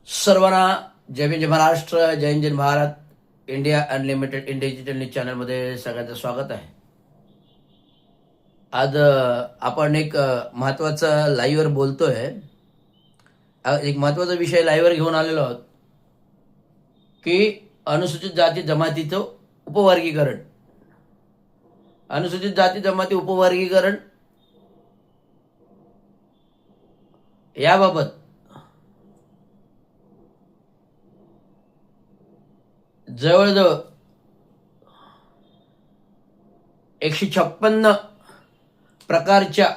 सर्वांना जय भीम, जय महाराष्ट्र, जय हिंद, जय Bharat. India Unlimited India Digital News चॅनलमध्ये सगळ्यांचं स्वागत आहे. आज आपण एक महत्त्वाचा लाईव्हवर बोलतोय. एक महत्त्वाचा विषय लाईव्हवर घेऊन आलेलो आहोत की अनुसूचित जाती जमातीचं उपवर्गीकरण. अनुसूचित जाती जमाती उपवर्गीकरण याबाबत जवळजवळ 156 प्रकारच्या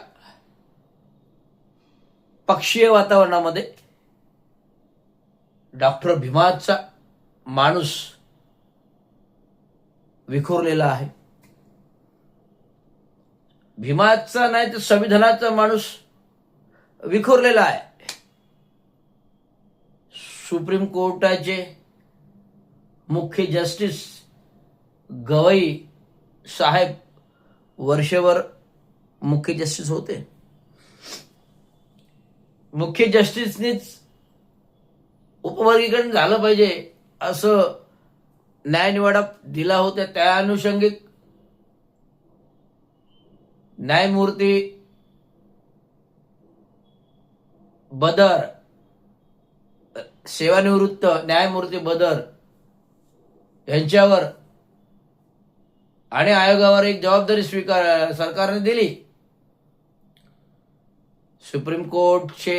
पक्षीय वातावरणामध्ये डॉक्टर भीमाचा माणूस विखुरलेला आहे. भीमाचा नाही तर संविधानाचा माणूस विखुरलेला आहे. सुप्रीम कोर्टाचे मुख्य जस्टिस गवई साहेब वर्षभर मुख्य जस्टिस होते. मुख्य जस्टिसनीच उपवर्गीकरण झालं पाहिजे असं न्यायनिवाडा दिला होता. त्या अनुषंगिक न्यायमूर्ती बदर, सेवानिवृत्त न्यायमूर्ती बदर यांच्यावर आणि आयोगावर एक जबाबदारी सरकारने दिली. सुप्रीम कोर्टचे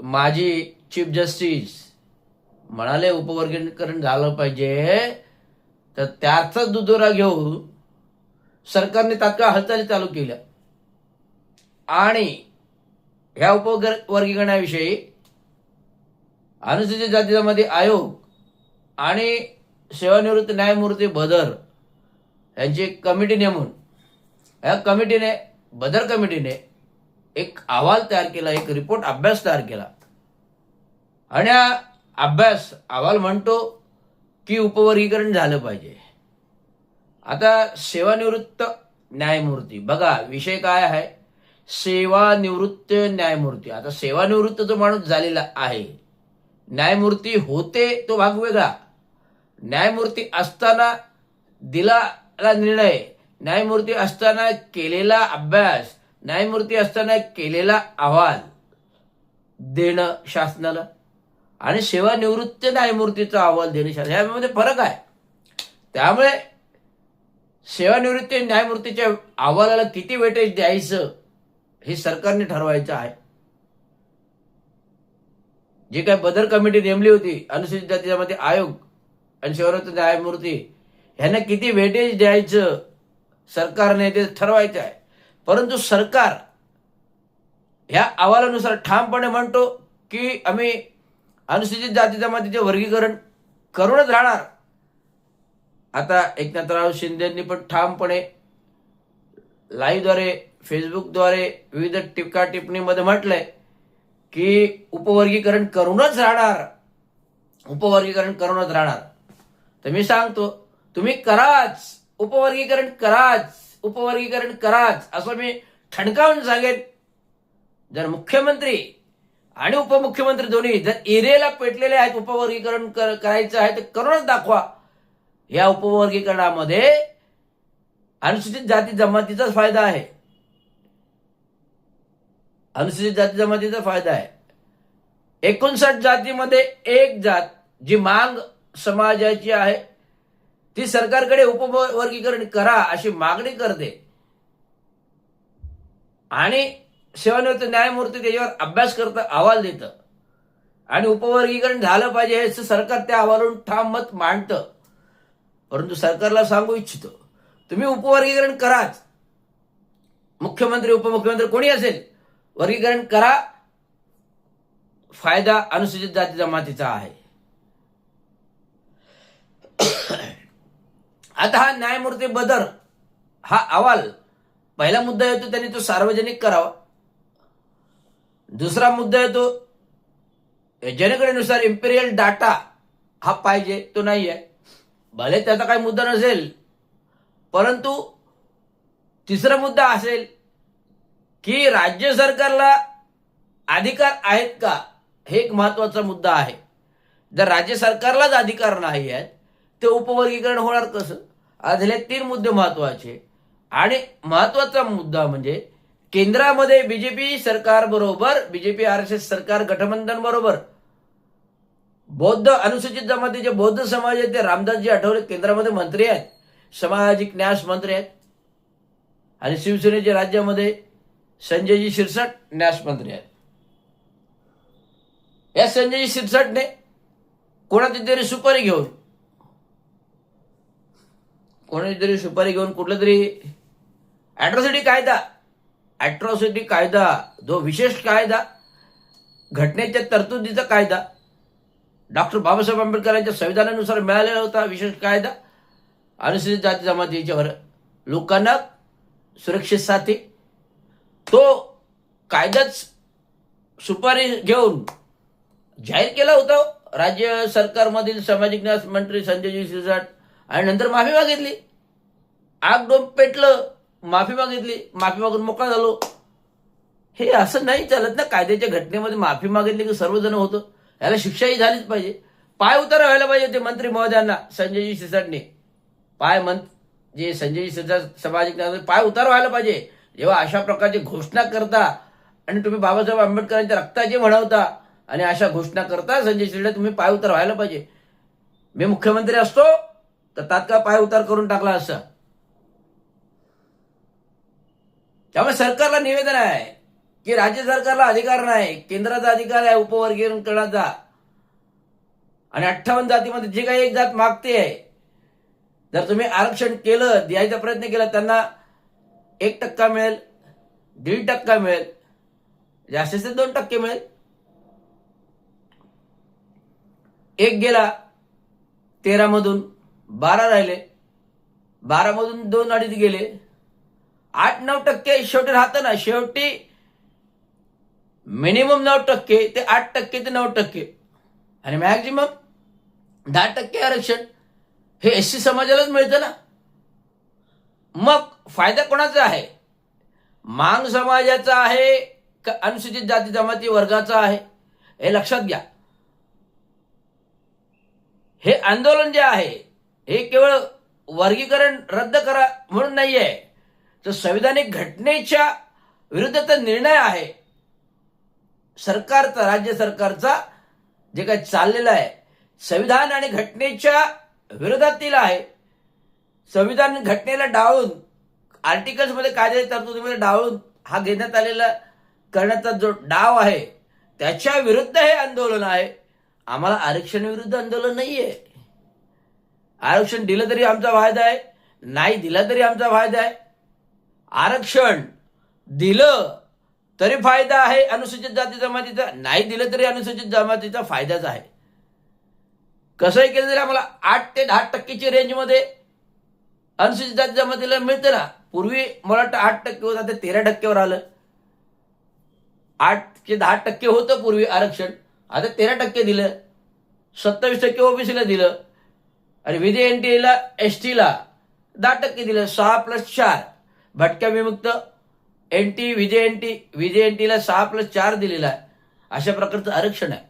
माजी चीफ जस्टिस म्हणाले उपवर्गीकरण झालं पाहिजे, तर त्याचा दुजोरा घेऊन सरकारने तात्काळ हालचाली चालू केल्या आणि ह्या उपवर्गीकरणाविषयी अनुसूचित जाती जमाती आयोग आणि सेवानिवृत्त न्यायमूर्ती बदर यांची एक कमिटी नेमून या बदर कमिटीने एक अहवाल तयार केला, एक रिपोर्ट अभ्यास तयार केला आणि हा अहवाल म्हणतो की उपवर्गीकरण झालं पाहिजे. आता सेवानिवृत्त न्यायमूर्ती, बघा विषय काय आहे, सेवानिवृत्त न्यायमूर्ती. आता सेवानिवृत्त जो माणूस झालेला आहे, न्यायमूर्ती होते तो भाग वेगळा. न्यायमूर्ती असताना दिलेला निर्णय, न्यायमूर्ती असताना केलेला अभ्यास, न्यायमूर्ती असताना केलेला अहवाल देणं शासनाला आणि सेवानिवृत्त न्यायमूर्तीचा अहवाल देणं शासन, यामध्ये फरक आहे. त्यामुळे सेवानिवृत्त न्यायमूर्तीच्या अहवालाला किती वेटेज द्यायचं हे सरकारने ठरवायचं आहे. जे काय बदर कमिटी नेमली होती, अनुसूचित जाती जमाती आयोग आणि सेवानिवृत्त न्यायमूर्ती ह्यांना किती वेटेज द्यायचं सरकारने ते ठरवायचं आहे. परंतु सरकार ह्या अहवालानुसार ठामपणे म्हणतो की आम्ही अनुसूचित जाती जमातीचे वर्गीकरण करूनच राहणार. आता एकनाथराव शिंदेंनी पण ठामपणे लाईव्हद्वारे, फेसबुकद्वारे, विविध टीका टिप्पणीमध्ये म्हटलंय की उपवर्गीकरण करूनच राहणार, उपवर्गीकरण करूनच राहणार. तर मी सांगतो, तुम्ही कराच, उपवर्गीकरण कराच, उपवर्गीकरण कराच असं मी ठणकावून सांगेन. जर मुख्यमंत्री आणि उपमुख्यमंत्री दोन्ही जर एरियाला पेटलेले आहेत, उपवर्गीकरण करायचं आहे तर करूनच दाखवा. या उपवर्गीकरणामध्ये अनुसूचित जाती जमातीचाच फायदा आहे, अनुसूचित जाती जमातीचा फायदा आहे. 59 जातीमध्ये एक जात जी मांग समाजाची आहे ती सरकारकडे उपवर्गीकरण करा अशी मागणी करते आणि सेवानिवृत्त न्यायमूर्ती त्याच्यावर अभ्यास करतं, अहवाल देतं आणि उपवर्गीकरण झालं पाहिजे हे सरकार त्या अहवालावरून ठाम मत मांडतं. परंतु सरकारला सांगू इच्छितो, तुम्ही उपवर्गीकरण कराच. मुख्यमंत्री, उपमुख्यमंत्री कोणी असेल, वर्गीकरण करा. फायदा अनुसूचित जाती जमातीचा आहे. आता हा न्यायमूर्ती बदर हा अहवाल, पहिला मुद्दा येतो त्यांनी तो सार्वजनिक करावा. दुसरा मुद्दा येतो जनगणनेनुसार इम्पेरियल डाटा हा पाहिजे, तो नाही आहे. भले त्याचा काही मुद्दा नसेल, परंतु तिसरा मुद्दा असेल की राज्य सरकारला अधिकार आहेत का, हे एक महत्वाचा मुद्दा आहे. जर राज्य सरकारलाच अधिकार नाही आहेत ते उपवर्गीकरण होणार कसं? आज हे 3 मुद्दे महत्वाचे. आणि महत्वाचा मुद्दा म्हणजे केंद्रामध्ये बीजेपी सरकार बरोबर, बीजेपी RSS सरकार गठबंधन बरोबर बौद्ध अनुसूचित जमातीचे बौद्ध समाज आहेत ते रामदासजी आठवले केंद्रामध्ये मंत्री आहेत, सामाजिक न्याय मंत्री आहेत. आणि शिवसेनेचे राज्यामध्ये संजयजी शिरसाट न्याय मंत्री आहेत. या संजयजी शिरसाटने कोणाची तरी सुपारी घेऊन कुठला तरी अॅट्रॉसिटी कायदा, जो विशेष कायदा, घटनेच्या तरतुदीचा कायदा, डॉक्टर बाबासाहेब आंबेडकरांच्या संविधानानुसार मिळालेला होता विशेष कायदा, अनुसूचित जाती जमातीच्या लोकांना सुरक्षेसाठी, तो कायदाच सुपारी घेऊन जाहीर केला होता राज्य सरकारमधील सामाजिक न्याय मंत्री संजयजी शिरसाट. आणि नंतर माफी मागितली, आग डोंब पेटलं, माफी मागितली, माफी मागून मोकळा झालो. हे असं नाही चालत ना. कायद्याच्या घटनेमध्ये माफी मागितली की सर्वजण होतं. याला शिक्षाही झालीच पाहिजे. पाय उतार व्हायला पाहिजे ते मंत्री महोदयांना. संजयजी शिरसाटने जे संजयजी शिरसाट सामाजिक न्याय पाय उतार व्हायला पाहिजे. जेव्हा अशा प्रकारची घोषणा करता आणि तुम्ही बाबासाहेब आंबेडकरांच्या रक्ताचे म्हणवता आणि अशा घोषणा करता, संजय शिरसाट तुम्ही पाय उतार व्हायला पाहिजे. मी मुख्यमंत्री असतो तर तात्काळ पाय उतार करून टाकला असता. त्यामुळे सरकारला निवेदन आहे की राज्य सरकारला अधिकार नाही, केंद्राचा अधिकार आहे उपवर्गीकरण करण्याचा. आणि 58 जातीमध्ये जे काही एक जात मागते आहे, जर तुम्ही आरक्षण केलं, द्यायचा प्रयत्न केला, त्यांना 1% मिळेल, 1.5% मिळेल, जास्तीत 2% मिळेल. एक गेला, 13 मधून 12 राहिले, 12 मधून 2-2.5 गेले, 8-9% शेवटी राहतं ना. शेवटी मिनिमम 9% ते 8% ते 9% आणि मॅक्झिमम 10% आरक्षण हे SC समाजालाच मिळतं ना. मग फायदा कोणाचा आहे? मांग समाजाचा आहे का अनुसूचित जाती जमाती वर्गाचा आहे? हे लक्षात घ्या. हे आंदोलन जे आहे हे केवळ वर्गीकरण रद्द करा म्हणून नाही आहे, तर संविधानिक घटनेच्या विरुद्धचा निर्णय आहे सरकारचा, राज्य सरकारचा जे काही चाललेलं आहे संविधान आणि घटनेच्या विरोधातील आहे. संविधान घटनेला डावळून, आर्टिकल्समध्ये कायद्याच्या तरतुदीमध्ये डावळून हा घेण्यात आलेला करण्याचा जो डाव आहे त्याच्या विरुद्ध हे आंदोलन आहे. आम्हाला आरक्षण विरुद्ध आंदोलन नाहीये. आरक्षण दिलं तरी आमचा फायदा आहे, नाही दिलं तरी आमचा फायदा आहे. आरक्षण दिलं तरी फायदा आहे अनुसूचित जाती जमातीचा, नाही दिलं तरी अनुसूचित जमातीचा फायदाच आहे. कसंही केलं तरी आम्हाला 8 ते 10% रेंजमध्ये अनुसूचित जाती जमातीला मिळतं ना. पूर्वी मला वाटतं 8% होतं, आता 13% आलं. 8 ते 10% होतं पूर्वी आरक्षण, आता 13% दिलं. 27% ओबीसीला दिलं आणि विधी-एनटीला, STला 10% दिलं. 6+4 भटक्या विमुक्त NT, विधी-एनटीला 6+4 दिलेला आहे. अशा प्रकारचं आरक्षण आहे.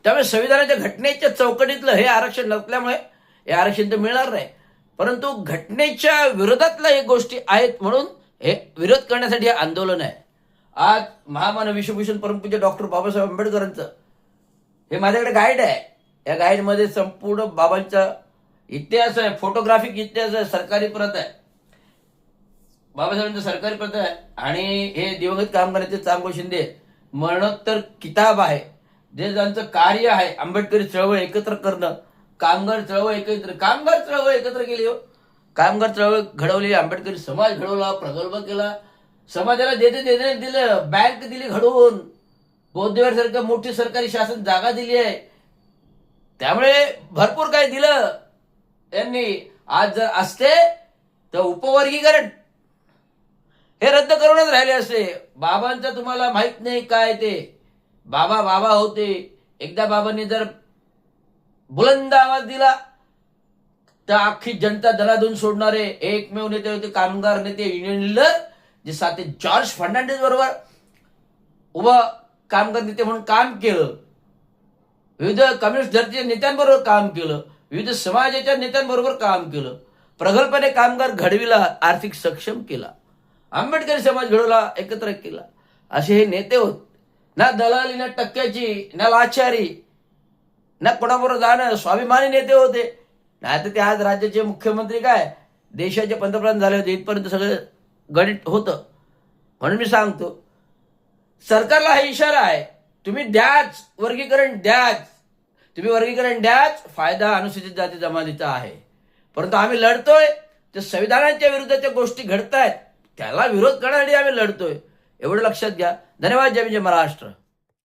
त्यामुळे संविधानाच्या घटनेच्या चौकटीतलं हे आरक्षण नसल्यामुळे हे आरक्षण तर मिळणार नाही. परंतु घटनेच्या विरोधातल्या हे गोष्टी आहेत म्हणून हे विरोध करण्यासाठी हे आंदोलन आहे. आज महामानव विश्वभूषण परमपूज्य डॉक्टर बाबासाहेब आंबेडकरांचं हे माझ्याकडे गाईड आहे. या गाईडमध्ये संपूर्ण बाबांचा इतिहास आहे, फोटोग्राफिक इतिहास आहे, सरकारी प्रत आहे, बाबासाहेबांचं सरकारी प्रत आहे. आणि हे दिवंगत कामगारांचे चांगो शिंदे मरणोत्तर किताब आहे, जे ज्यांचं कार्य आहे आंबेडकरी चळवळ एकत्र करणं, कामगार चळवळ एकत्र केली हो. कामगार चळवळ घडवली, आंबेडकरी समाज घडवला, प्रगल्भ केला, समाजाला देणे दिलं, बँक दिली घडवून, बौद्धविहार सारखं मोठी सरकारी शासन जागा दिली आहे. त्यामुळे भरपूर काही दिलं त्यांनी. आज जर असते तर उपवर्गीकरण हे रद्द करूनच राहिले असते. बाबांचं तुम्हाला माहित नाही काय ते. बाबा होते. एकदा बाबांनी जर बुलंद आवाज दिला तर अख्खी जनता दनादून सोडणारे एकमेव नेते होते, कामगार नेते, युनियन लीडर, जे साथे जॉर्ज फर्नांडिस बरोबर उभं कामगार नेते म्हणून काम केलं. विविध कम्युनिस्ट धर्तीच्या नेत्यांबरोबर काम केलं, विविध समाजाच्या नेत्यांबरोबर काम केलं, प्रगल्भपणे कामगार घडविला, आर्थिक सक्षम केला, आंबेडकरी समाज घडवला, एकत्र केला. असे हे नेते होत. ना दलाली, ना टक्क्याची, ना लाचारी, ना कोणाबरोबर जाणं, स्वाभिमानी नेते होते. नाही तर ते आज राज्याचे मुख्यमंत्री काय देशाचे पंतप्रधान झाले होते, इथपर्यंत सगळं गणित होतं. म्हणून मी सांगतो, सरकारला हा इशारा आहे, तुम्ही द्याच, वर्गीकरण द्याच, तुम्ही वर्गीकरण द्याच, फायदा अनुसूचित जाती जमातीचा आहे. परंतु आम्ही लढतोय, ते संविधानाच्या विरुद्धच्या गोष्टी घडतायत, त्याला विरोध करण्यासाठी आम्ही लढतोय, एवढं लक्षात घ्या. धन्यवाद. जय महाराष्ट्र.